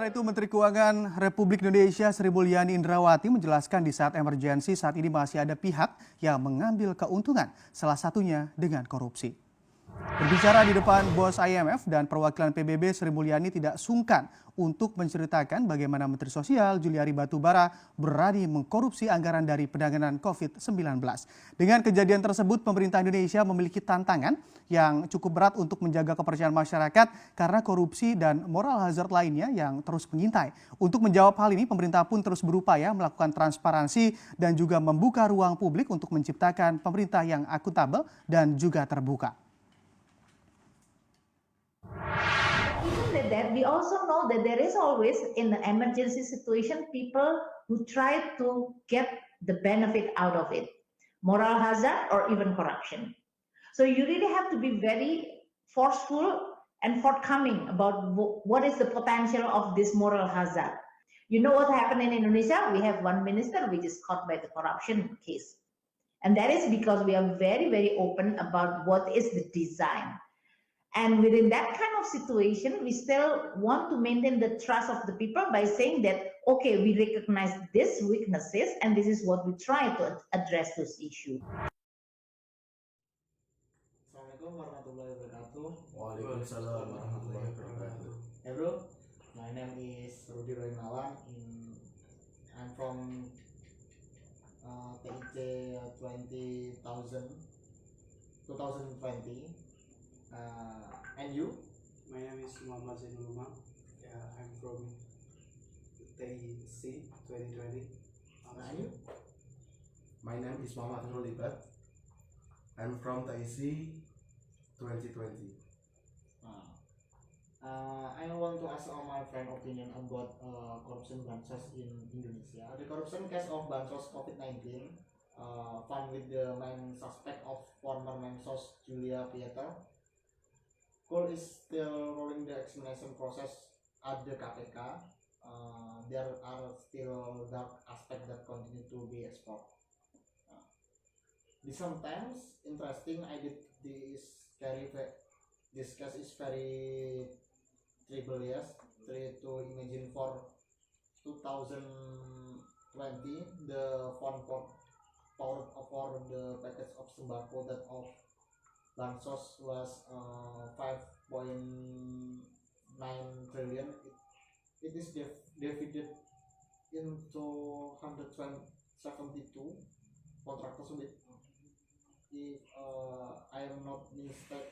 Sementara itu, Menteri Keuangan Republik Indonesia Sri Mulyani Indrawati menjelaskan di saat emergensi saat ini masih ada pihak yang mengambil keuntungan, salah satunya dengan korupsi. Berbicara di depan bos IMF dan perwakilan PBB, Sri Mulyani tidak sungkan untuk menceritakan bagaimana Menteri Sosial Juliari Batubara berani mengkorupsi anggaran dari penanganan COVID-19. Dengan kejadian tersebut, pemerintah Indonesia memiliki tantangan yang cukup berat untuk menjaga kepercayaan masyarakat karena korupsi dan moral hazard lainnya yang terus mengintai. Untuk menjawab hal ini, pemerintah pun terus berupaya melakukan transparansi dan juga membuka ruang publik untuk menciptakan pemerintah yang akuntabel dan juga terbuka. That we also know that there is always in the emergency situation people who try to get the benefit out of it, moral hazard or even corruption. So you really have to be very forceful and forthcoming about what is the potential of this moral hazard. You know what happened in Indonesia? We have one minister which is caught by the corruption case, and that is because we are very, very open about what is the design. And within that kind of situation, we still want to maintain the trust of the people by saying that, okay, we recognize these weaknesses and this is what we try to address those issues. Assalamualaikum warahmatullahi wabarakatuh. Waalaikumsalam warahmatullahi wabarakatuh. Hey bro, my name is Rudy Roymawan. I'm from TIC 2020. And you? My name is Muhammad Zainul Umar. I'm from TIC 2020. And you? My name is Muhammad Nurul Libat. I'm from TIC 2020. I want to ask my friend opinion about corruption bansos in Indonesia. The corruption case of bansos COVID-19 found with the main suspect of former Mensos Julia Pieter. Court is still rolling the examination process at the KPK. There are still dark aspects that continue to be explored. Sometimes interesting. This case is very tribulous. Try to imagine for 2020 the fund for the package of sembako that of bansos was 5.9 trillion. It is divided into 172 contractors with, if I am not mistaken,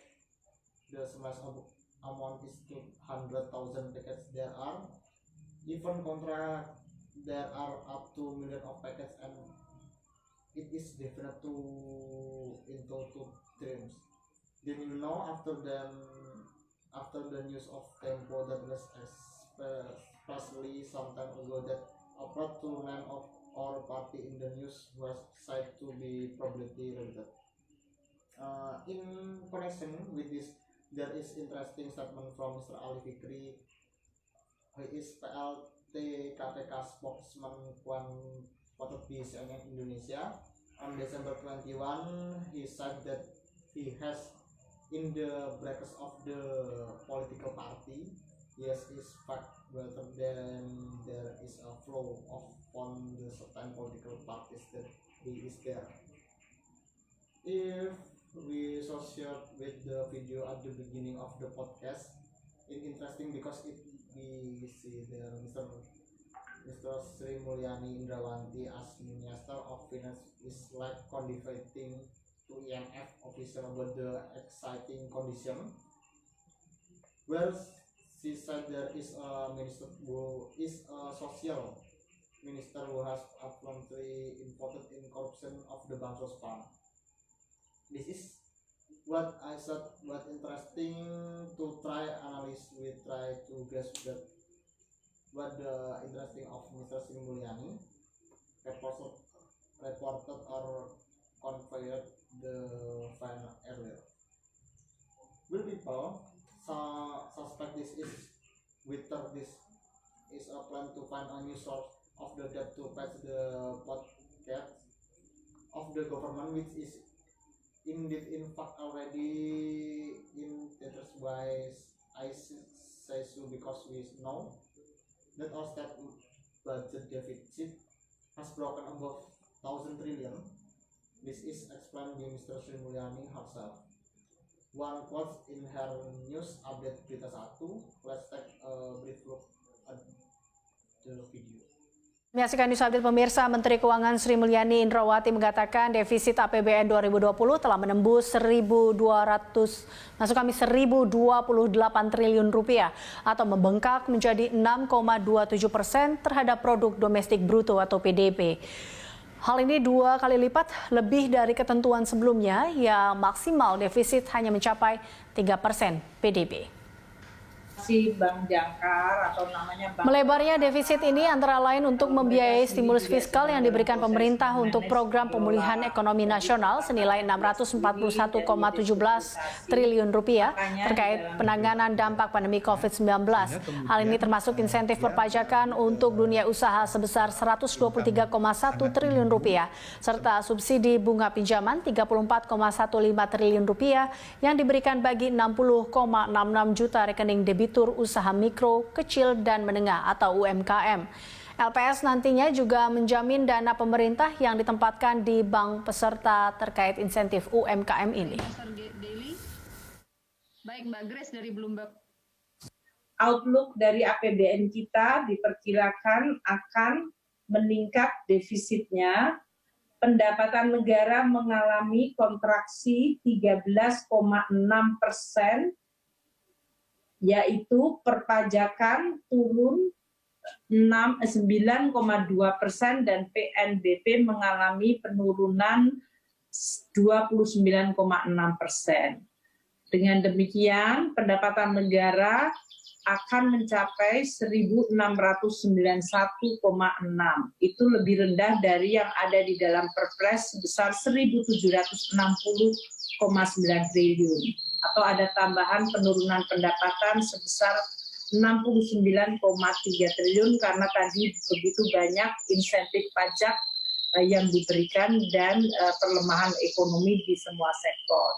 the smash amount is 200,000 packets. There are even contract there are up to million of packets, and it is divided into two streams. Did you know after the news of Tempo that was especially some time ago that a plot to name of our party in the news was said to be publicly related. In connection with this, there is interesting statement from Mr. Ali Fikri, who is PLT KPK spokesman quoted by CNN Indonesia. On December 21, he said that he has in the brackets of the political party, yes, is fact better than there is a flow of on the certain political parties that he is there. If we associate with the video at the beginning of the podcast, it's interesting because we see there Mr. Sri Mulyani Indrawati as Minister of Finance is like contributing to IMF officer about the exciting condition, where she said there is a minister who is a social minister who has apparently involved in corruption of the Bansos Fund. This is what I said, what interesting to try analyze. We try to guess that what the interesting of Mr. Sri Mulyani reported or conveyed the final earlier. Will people suspect this is whether this is a plan to find a new source of the debt to patch the pocket of the government, which is indeed in fact already in debtors by I say so because we know that our state budget deficit has broken above 1,000 trillion. This is explained by Mr. Sri Mulyani herself. One quote in her news update Berita 1. Let's take a brief look at the video. Menyaksikan news update pemirsa, Menteri Keuangan Sri Mulyani Indrawati mengatakan defisit APBN 2020 telah menembus 1.028 triliun rupiah atau membengkak menjadi 6,27% terhadap produk domestik bruto atau PDB. Hal ini 2 kali lipat lebih dari ketentuan sebelumnya yang maksimal defisit hanya mencapai 3% PDB. Bank jangkar atau namanya bank. Melebarnya defisit ini antara lain untuk membiayai stimulus fiskal yang diberikan pemerintah untuk program pemulihan ekonomi nasional senilai 641,17 triliun rupiah terkait penanganan dampak pandemi COVID-19. Hal ini termasuk insentif perpajakan untuk dunia usaha sebesar 123,1 triliun rupiah serta subsidi bunga pinjaman 34,15 triliun rupiah yang diberikan bagi 60,66 juta rekening debitur usaha mikro, kecil, dan menengah atau UMKM. LPS nantinya juga menjamin dana pemerintah yang ditempatkan di bank peserta terkait insentif UMKM ini. Baik, Mbak Grace dari Bloomberg. Outlook dari APBN kita diperkirakan akan meningkat defisitnya. Pendapatan negara mengalami kontraksi 13,6%, yaitu perpajakan turun 9,2% dan PNBP mengalami penurunan 29,6%. Dengan demikian, pendapatan negara akan mencapai 1.691,6. Itu lebih rendah dari yang ada di dalam Perpres sebesar 1.760,9 triliun. Atau ada tambahan penurunan pendapatan sebesar 69,3 triliun karena tadi begitu banyak insentif pajak yang diberikan dan perlemahan ekonomi di semua sektor.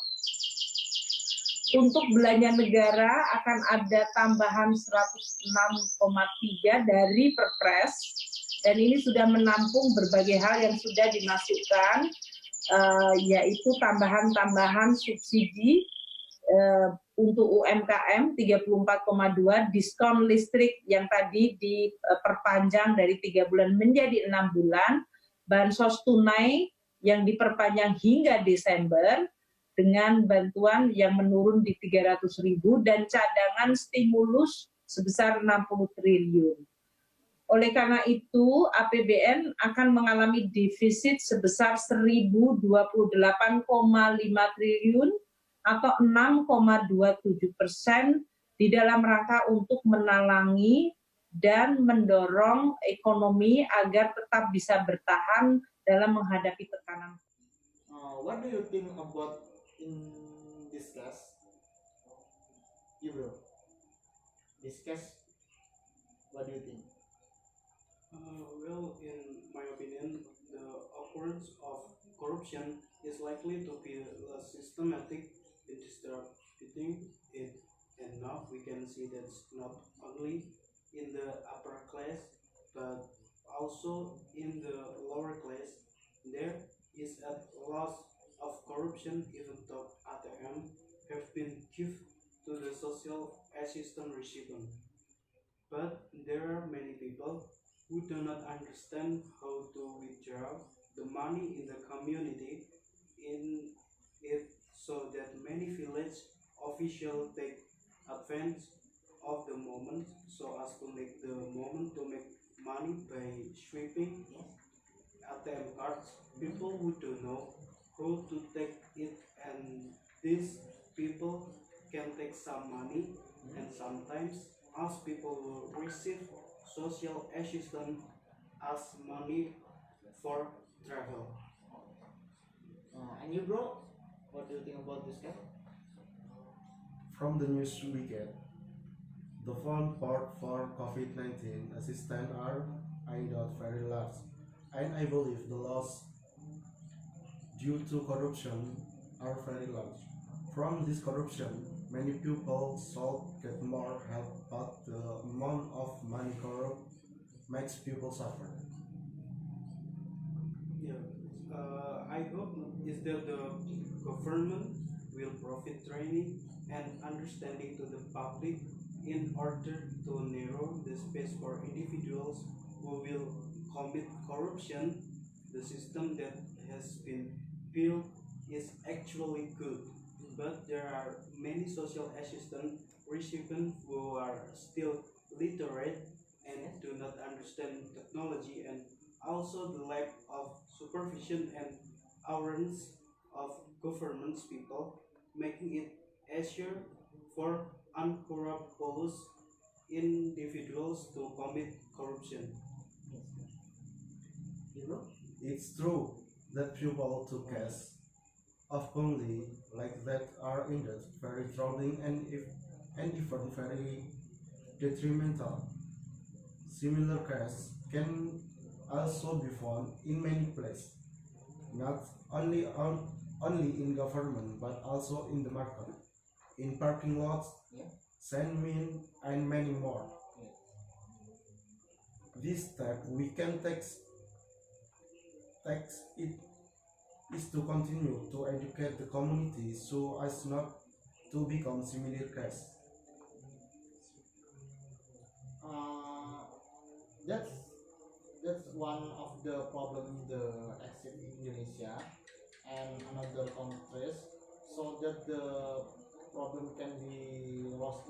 Untuk belanja negara akan ada tambahan 106,3 dari Perpres dan ini sudah menampung berbagai hal yang sudah dimasukkan, yaitu tambahan subsidi untuk UMKM 34,2, diskon listrik yang tadi diperpanjang dari 3 bulan menjadi 6 bulan, bansos tunai yang diperpanjang hingga Desember dengan bantuan yang menurun di 300.000 dan cadangan stimulus sebesar 60 triliun. Oleh karena itu, APBN akan mengalami defisit sebesar 1.028,5 triliun atau 6,27% di dalam rangka untuk menalangi dan mendorong ekonomi agar tetap bisa bertahan dalam menghadapi tekanan. What do you think about in this case? You bro, this case, what do you think? Well, in my opinion, the occurrence of corruption is likely to be systematic. Distributing it enough, we can see that's not only in the upper class but also in the lower class. There is a loss of corruption even though ATM have been given to the social assistance recipient. But there are many people who do not understand how to withdraw the money in the community in it, so that many village officials take advantage of the moment so as to make money by sweeping ATM cards. People who don't know how to take it, and these people can take some money and sometimes ask people who receive social assistance as money for travel. And you bro, what do you think about this guy? From the news we get, the fund for COVID-19 assistance are not very large, and I believe the loss due to corruption are very large. From this corruption, many people should get more help, but the amount of money corrupt makes people suffer. Yeah, I hope is that the government will provide training and understanding to the public in order to narrow the space for individuals who will commit corruption. The system that has been built is actually good, but there are many social assistance recipients who are still literate and do not understand technology, and also the lack of supervision and awareness of governments people, making it easier for unscrupulous individuals to commit corruption. It's true that people to case of only like that are indeed very troubling and even very detrimental. Similar cases can also be found in many places, not only in government but also in the market, in parking lots, sandmine, and many more. This step we can take it is to continue to educate the community so as not to become similar case. That's one of the problem the exit in Indonesia and another countries, so that the problem can be lost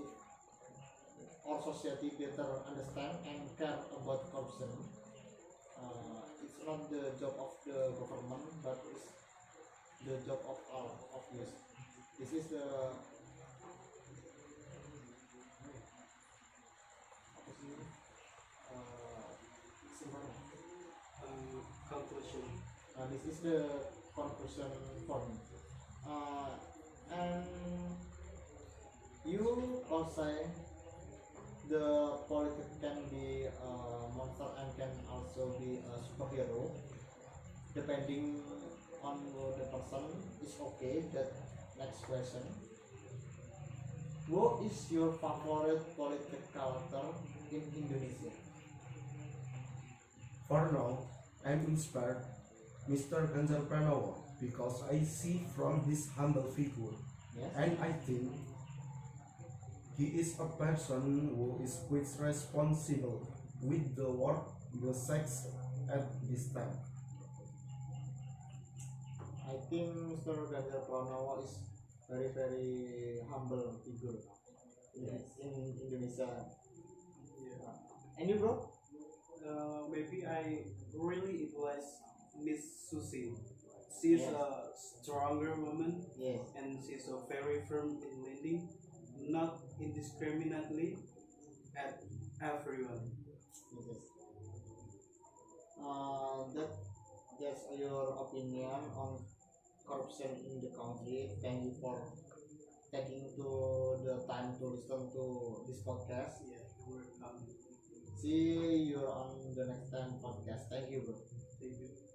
if our society better understand and care about corruption. It's not the job of the government, but it's the job of all of us. This is the Conclusion. this is the conclusion for me. And you also say the politics can be a monster and can also be a superhero, depending on the person. Is okay. That next question. Who is your favorite political character in Indonesia? For now, I'm inspired Mr. Ganjar Pranowo because I see from his humble figure, Yes. and I think he is a person who is quite responsible with the work the sex at this time. I think Mr. Ganjar Pranowo is very humble figure in Indonesia. Yeah. And you, bro? Maybe I really idolize Miss Susi. She's Yes. a stronger woman Yes. and she's a very firm in leading, not indiscriminately at everyone. Yes. That's your opinion on corruption in the country. Thank you for taking to the time to listen to this podcast. Yeah, we're See you on the next time podcast. Thank you, bro. Thank you.